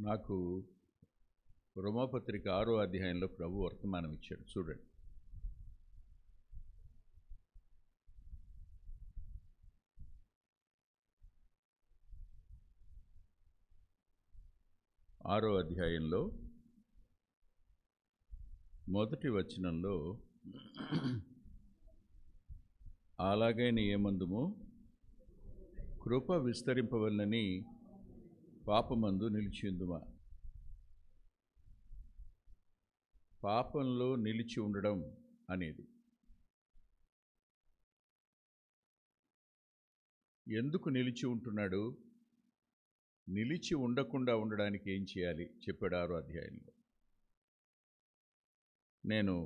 నాకు రోమాపత్రిక 6వ అధ్యాయంలో ప్రభు వర్తమానం ఇచ్చాడు. చూడండి. ఆరో అధ్యాయంలో మొదటి వచనంలో అలాగైన ఏమందుము కృప విస్తరింపవలనని పాపమందు నిలిచియుందుమా. పాపంలో నిలిచి ఉండడం అనేది ఎందుకు నిలిచి ఉంటున్నాడు, నిలిచి ఉండకుండా ఉండడానికి ఏం చేయాలి చెప్పాడు 6వ అధ్యాయంలో. నేను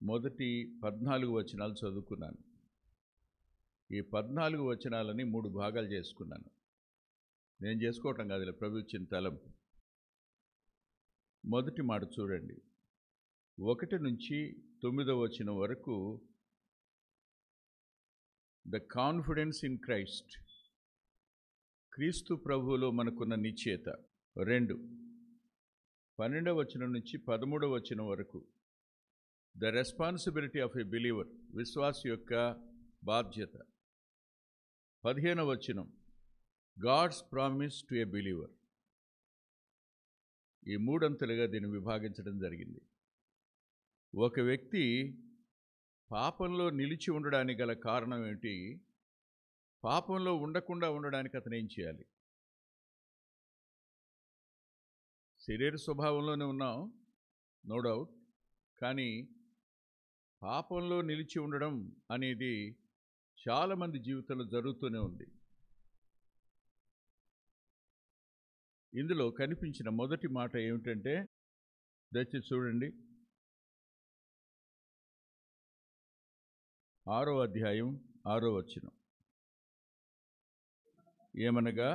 మొదటి 14 వచనాలు చదువుకున్నాను. ఈ 14 వచనాలని 3 భాగాలు చేసుకున్నాను. నేను చేసుకోవటం కాదులే, ప్రభు ఇచ్చిన తలంపు. మొదటి మాట చూడండి, 1 నుంచి 9వ వచనం వరకు ద కాన్ఫిడెన్స్ ఇన్ క్రైస్ట్, క్రీస్తు ప్రభువులో మనకున్న నిశ్చయత. 2 12వ వచనం నుంచి 13వ వచనం వరకు the responsibility of a believer, విశ్వాస యొక్క బాధ్యత. 15వ వచనం God's promise to a believer. ఈ 3 అంతలుగా దీన్ని విభాగించడం జరిగింది. ఒక వ్యక్తి పాపంలో నిలిచి ఉండడానికి గల కారణం ఏమిటి, పాపంలో ఉండకుండా ఉండడానికి అతను ఏం చేయాలి. శరీర స్వభావంలోనే ఉన్నాం, నో డౌట్. కానీ పాపంలో నిలిచి ఉండడం అనేది చాలామంది జీవితంలో జరుగుతూనే ఉంది. ఇందులో కనిపించిన మొదటి మాట ఏమిటంటే, దయచేసి చూడండి, 6వ అధ్యాయం 6వ వచనం. ఏమనగా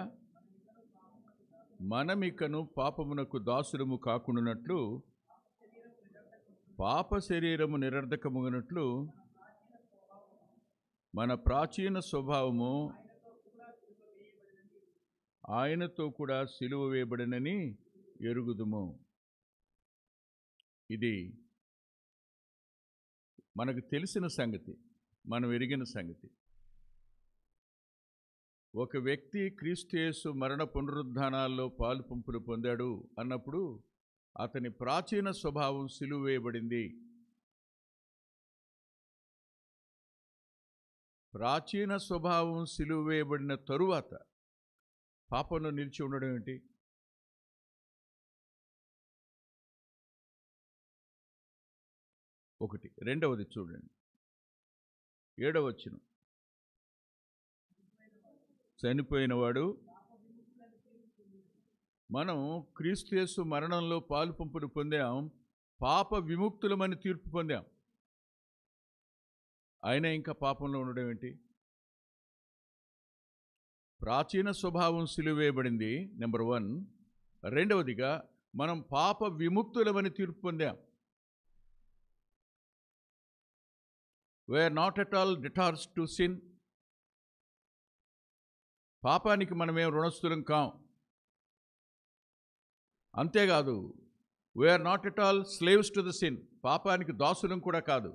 మనమికను పాపమునకు దాసులము కాకుండానట్లు, పాప శరీరము నిరర్ధకముగనట్లు మన ప్రాచీన స్వభావము ఆయనతో కూడా సిలువ వేయబడినని ఎరుగుదుము. ఇది మనకు తెలిసిన సంగతి, మనం ఎరిగిన సంగతి. ఒక వ్యక్తి క్రీస్తు యేసు మరణ పునరుద్ధానాల్లో పాలు పంపులు పొందాడు అన్నప్పుడు అతని ప్రాచీన స్వభావం సిలువ వేయబడింది. ప్రాచీన స్వభావం సిలువ వేయబడిన తరువాత పాపంలో నిలిచి ఉండడం ఏంటి? ఒకటి. రెండవది చూడండి, 7వ వచనం. చనిపోయినవాడు, మనం క్రీస్తు యేసు మరణంలో పాలు పంపులు పొందాం, పాప విముక్తులమని తీర్పు పొందాం. అయినా ఇంకా పాపంలో ఉండడం ఏంటి? ప్రాచీన స్వభావం సిలువేయబడింది, నెంబర్ 1. రెండవదిగా మనం పాప విముక్తులమని తీర్పు పొందాం. We are not at all debtors to sin. పాపానికి మనమేం రుణస్థులం కాం. అంతేకాదు, we are not at all slaves to the sin. పాపానికి దాసులం కూడా కాదు.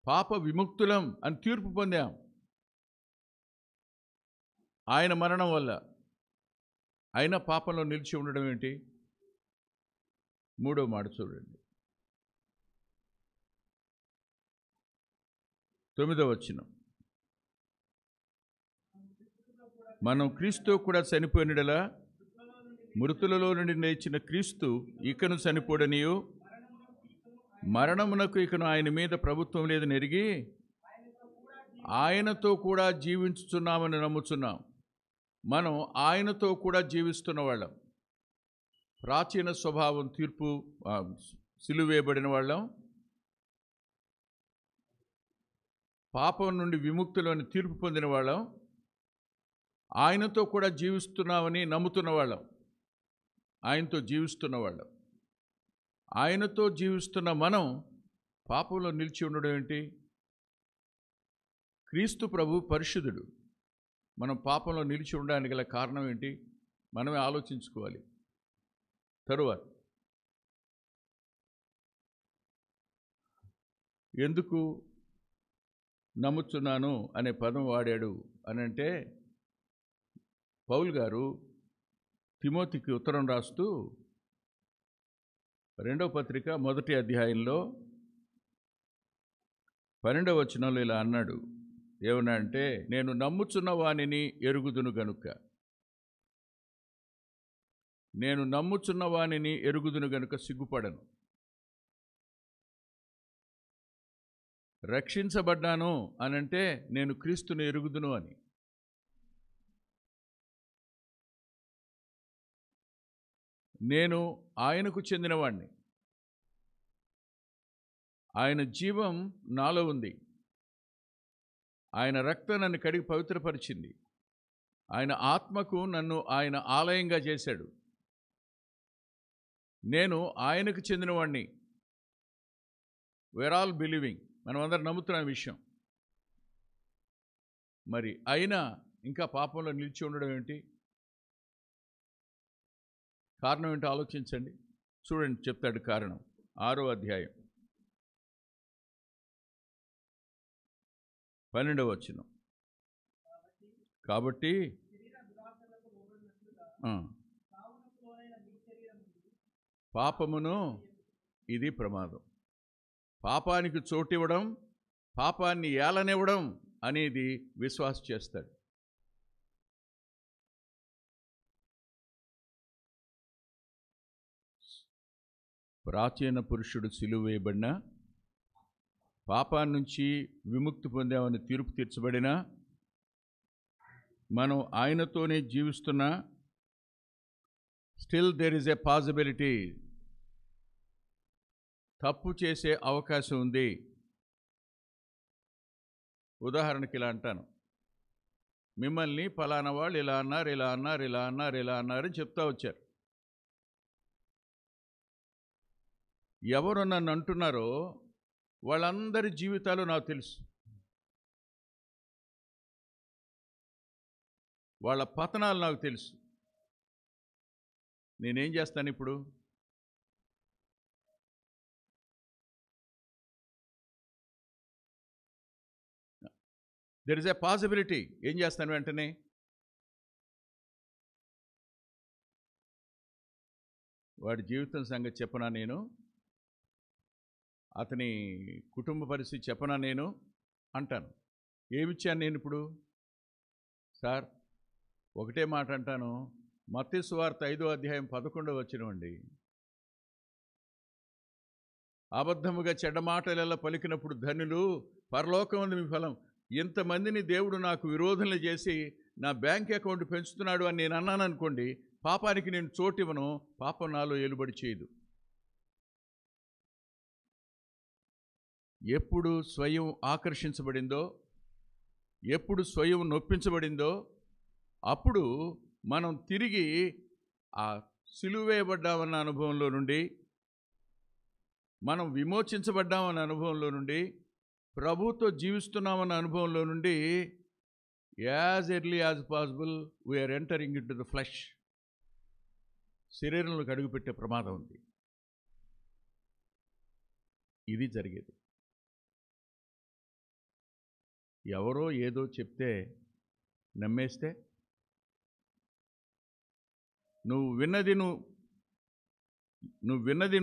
పాప విముక్తులం అని తీర్పు పొందాం ఆయన మరణం వల్ల. అయినా పాపంలో నిలిచి ఉండడం ఏంటి? 3వ మాట చూడండి, 9వ వచనం. మనం క్రీస్తు కూడా చనిపోయినడలా, మృతులలో నుండి లేచిన క్రీస్తు ఇకను చనిపోడనియు, మరణమునకు ఇకను ఆయన మీద ప్రభుత్వం లేదని ఎరిగి ఆయనతో కూడా జీవించుచున్నామని నమ్ముచున్నాం. మనం ఆయనతో కూడా జీవిస్తున్న వాళ్ళం. ప్రాచీన స్వభావం తీర్పు సిలువేయబడిన వాళ్ళం, పాపం నుండి విముక్తులని తీర్పు పొందిన వాళ్ళం, ఆయనతో కూడా జీవిస్తున్నామని నమ్ముతున్న వాళ్ళం, ఆయనతో జీవిస్తున్న వాళ్ళం. ఆయనతో జీవిస్తున్న మనం పాపంలో నిలిచి ఉండడం ఏంటి? క్రీస్తు ప్రభు పరిశుద్ధుడు. మనం పాపంలో నిలిచి ఉండడానికి గల కారణం ఏంటి? మనమే ఆలోచించుకోవాలి. తరువాత ఎందుకు నమ్ముచున్నాను అనే పదం వాడాడు అనంటే, పౌలు గారు తిమోతికి ఉత్తరం రాస్తూ 2వ పత్రిక 1వ అధ్యాయంలో 12వ వచనంలో ఇలా అన్నాడు. ఏమన్నా అంటే, నేను నమ్ముచున్న వానిని ఎరుగుదును గనుక, నేను నమ్ముచున్న వానిని ఎరుగుదును గనుక సిగ్గుపడను. రక్షించబడ్డాను అనంటే నేను క్రీస్తుని ఎరుగుదును అని. నేను ఆయనకు చెందినవాణ్ణి, ఆయన జీవం నాలో ఉంది, ఆయన రక్తం నన్ను కడిగి పవిత్రపరిచింది, ఆయన ఆత్మకు నన్ను ఆయన ఆలయంగా చేశాడు. నేను ఆయనకు చెందినవాణ్ణి. వేర్ ఆల్ బిలీవింగ్, మనం అందరం నమ్ముతున్న విషయం. మరి అయినా ఇంకా పాపంలో నిలిచి ఉండడం ఏంటి? కారణం ఏంటో ఆలోచించండి. చూడండి, చెప్తాడు కారణం. 6వ అధ్యాయం 12వ వచనం. కాబట్టి పాపమును, ఇది ప్రమాదం, పాపానికి చోటివ్వడం, పాపాన్ని ఏలనివ్వడం అనేది విశ్వాస చేస్తాడు. ప్రాచీన పురుషుడు సిలువ వేయబడిన, పాపాన్ని నుంచి విముక్తి పొందామని తీర్పు తీర్చబడిన, మనం ఆయనతోనే జీవిస్తున్నా, still there is a possibility, తప్పు చేసే అవకాశం ఉంది. ఉదాహరణకి ఇలా అంటాను, మిమ్మల్ని ఫలానా వాళ్ళు ఇలా అన్నారు, ఇలా అన్నారు, ఇలా అన్నారు, ఇలా అన్నారని చెప్తా వచ్చారు. ఎవరు నన్ను అంటున్నారో వాళ్ళందరి జీవితాలు నాకు తెలుసు, వాళ్ళ పతనాలు నాకు తెలుసు. నేనేం చేస్తాను ఇప్పుడు? There is a possibility. ఏం చేస్తాను వెంటనే? వాడి జీవితం సంగతి చెప్పనా నేను? అతని కుటుంబ పరిస్థితి చెప్పనా నేను అంటాను. ఏమిచ్చాను నేను ఇప్పుడు? సార్, ఒకటే మాట అంటాను. మత్తయి సువార్త 5వ అధ్యాయం 11వ వచనం అండి. అబద్ధముగా చెడ్డ మాటలెల్లా పలికినప్పుడు ధన్యులు, పరలోకమందు మీ ఫలం. ఇంతమందిని దేవుడు నాకు విరోధనలు చేసి నా బ్యాంక్ అకౌంట్ పెంచుతున్నాడు అని నేను అన్నాను అనుకోండి, పాపానికి నేను చోటివ్వను, పాపం నాలో ఏలుబడి చేయదు. ఎప్పుడు స్వయం ఆకర్షించబడిందో, ఎప్పుడు స్వయం నొప్పించబడిందో, అప్పుడు మనం తిరిగి ఆ సిలువేయబడ్డామన్న అనుభవంలో నుండి, మనం విమోచించబడ్డామన్న అనుభవంలో నుండి, ప్రభుతో జీవిస్తున్నామన్న అనుభవంలో నుండి, as early as possible we are entering in to the flesh, శరీరంలోకి అడుగుపెట్టే ప్రమాదం ఉంది. ఇది జరిగేది. ఎవరో ఏదో చెప్తే నమ్మేస్తే, నువ్వు విన్నది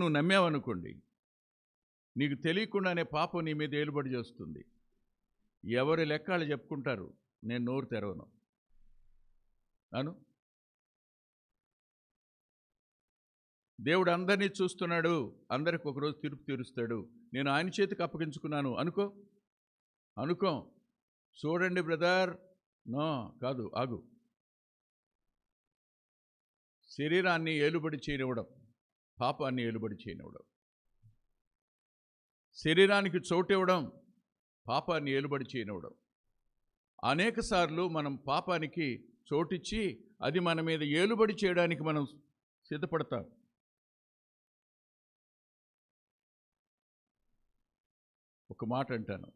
నువ్వు నమ్మావనుకోండి, నీకు తెలియకుండానే పాపం నీ మీద ఏలుబడి చేస్తుంది. ఎవరి లెక్కలు చెప్పుకుంటారు, నేను నోరు తెరవను అను. దేవుడు అందరినీ చూస్తున్నాడు, అందరికి ఒకరోజు తీర్పు తీరుస్తాడు. నేను ఆయన చేతికి అప్పగించుకున్నాను అనుకో. చూడండి బ్రదర్, నో కాదు, ఆగు. శరీరాన్ని ఏలుబడి చేయనివ్వడం, పాపాన్ని ఏలుబడి చేయనివ్వడం, శరీరానికి చోటివ్వడం, పాపాన్ని ఏలుబడి చేయనివ్వడం. అనేక సార్లు మనం పాపానికి చోటిచ్చి అది మన మీద ఏలుబడి చేయడానికి మనం సిద్ధపడతాం. ఒక మాట అంటాను.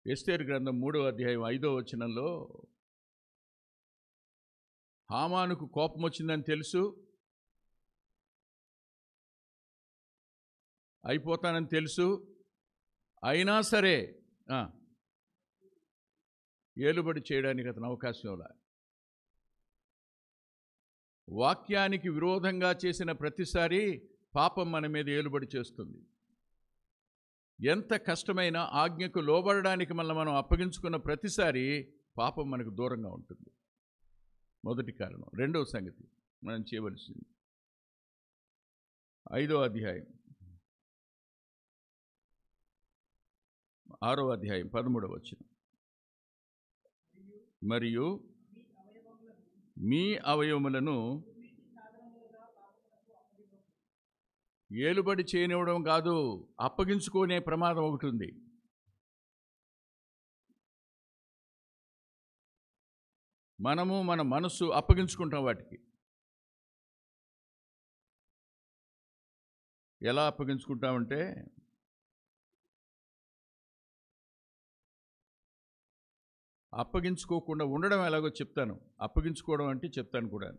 ఎస్తేరు గ్రంథం 3వ అధ్యాయం 5వ వచనంలో, హామానుకు కోపం వచ్చిందని తెలుసు, అయిపోతానని తెలుసు, అయినా సరే ఏలుబడి చేయడానికి అతను అవకాశం ఇవ్వాలి. వాక్యానికి విరోధంగా చేసిన ప్రతిసారి పాపం మన మీద ఏలుబడి చేస్తుంది. ఎంత కష్టమైన ఆజ్ఞకు లోబడడానికి మనం అప్పగించుకున్న ప్రతిసారి పాపం మనకు దూరంగా ఉంటుంది. మొదటి కారణం. రెండవ సంగతి మనం చేయవలసింది 5వ అధ్యాయం 6వ అధ్యాయం 13వ వచనం. మరియు మీ అవయవములను ఏలుబడి చేయనివ్వడం కాదు, అప్పగించుకునే ప్రమాదం ఒకటి ఉంది. మనము మన మనస్సు అప్పగించుకుంటాం వాటికి. ఎలా అప్పగించుకుంటామంటే, అప్పగించుకోకుండా ఉండడం ఎలాగో చెప్తాను, అప్పగించుకోవడం అంటే చెప్తాను కూడా.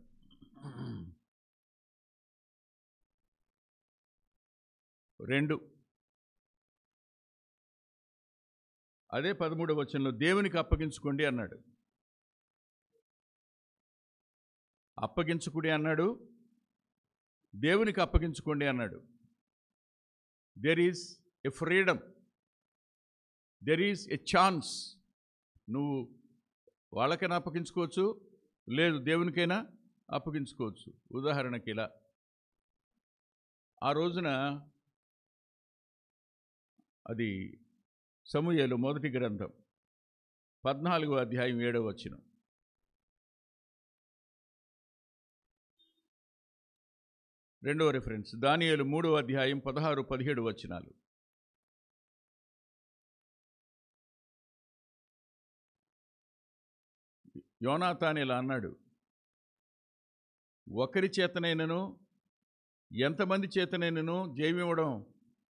రెండు, అదే 13వ వచనంలో దేవునికి అప్పగించుకోండి అన్నాడు. అప్పగించుకుడి అన్నాడు, దేవునికి అప్పగించుకోండి అన్నాడు. There is a freedom, there is a chance. నువ్వు వాళ్ళకైనా అప్పగించుకోవచ్చు, లేదు దేవునికైనా అప్పగించుకోవచ్చు. ఉదాహరణకి ఇలా, ఆ రోజున అది సమూయేలు మొదటి గ్రంథం 14వ అధ్యాయం 7వ వచనం. రెండవ రిఫరెన్స్ దానియేలు 3వ అధ్యాయం 16-17 వచనాలు. యోనాతాను ఇలా అన్నాడు, ఒకరి చేతనైనను ఎంతమంది చేతనైనను జయమివ్వడం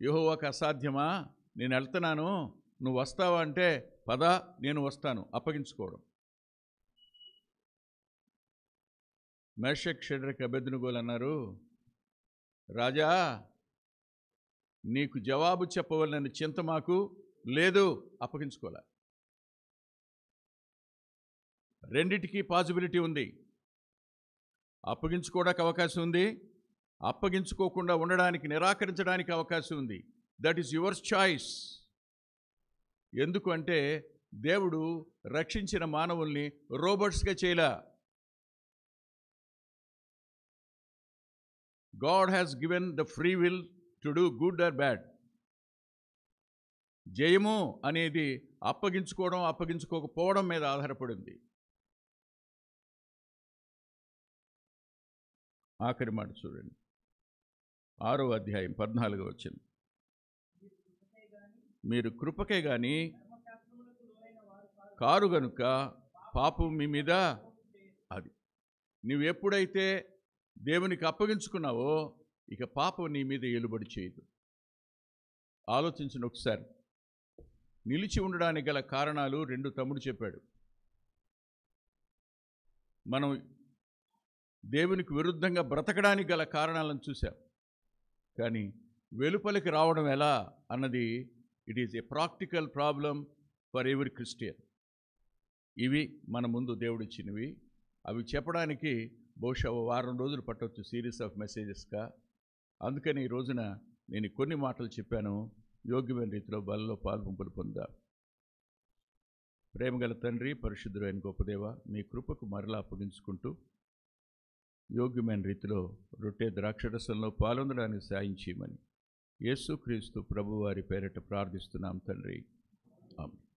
యెహోవాకు అసాధ్యమా? నేను వెళ్తున్నాను, నువ్వు వస్తావా అంటే పద, నేను వస్తాను. అప్పగించుకోవడం. మేషక్ షడ్రక్ అబేద్నెగోలు అన్నారు, రాజా నీకు జవాబు చెప్పవలనని చింత మాకు లేదు, అప్పగించుకోలే. రెండిటికి పాసిబిలిటీ ఉంది. అప్పగించుకోవడానికి అవకాశం ఉంది, అప్పగించుకోకుండా ఉండడానికి, నిరాకరించడానికి అవకాశం ఉంది. That is yours choice. ఎందుకు అంటే దేవుడు రక్షించిన మానవుల్ని రోబోట్స్గా చేయలా. God has given the free will to do good or bad. జయము అనేది అప్పగించుకోవడం అప్పగించుకోకపోవడం మీద ఆధారపడింది. ఆఖరి మాట చూడండి, 6వ అధ్యాయం 14వ వచనం. మీరు కృపకే గాని కారు గనుక పాపం మీ మీద. అది నువ్వు ఎప్పుడైతే దేవునికి అప్పగించుకున్నావో ఇక పాపం నీ మీద ఏలుబడి చేయదు. ఆలోచించిన ఒకసారి. నిలిచి ఉండడానికి గల కారణాలు 2 తమ్ముడు చెప్పాడు. మనం దేవునికి విరుద్ధంగా బ్రతకడానికి గల కారణాలను చూశాం. కానీ వెలుపలికి రావడం ఎలా అన్నది it is a practical problem for every Christian. ఇవి మన ముందు దేవుడిచ్చినవి. అవి చెప్పడానికి బహుశా 1 వారం రోజులు పట్టవచ్చు, సిరీస్ ఆఫ్ మెసేజెస్గా. అందుకని ఈ రోజున నేను కొన్ని మాటలు చెప్పాను. యోగ్యమైన రీతిలో బలలో పాల్పంపులు పొందా. ప్రేమగల తండ్రి, పరిశుద్ధుడైన గొప్ప దేవ, మీ కృపకు మరలా అప్పగించుకుంటూ యోగ్యమైన రీతిలో రొట్టె ద్రాక్షరసంలో పాల్గొనడానికి సాయం చేయమని యేసుక్రీస్తు ప్రభువారి పేరిట ప్రార్థిస్తున్నాం తండ్రి. ఆమేన్.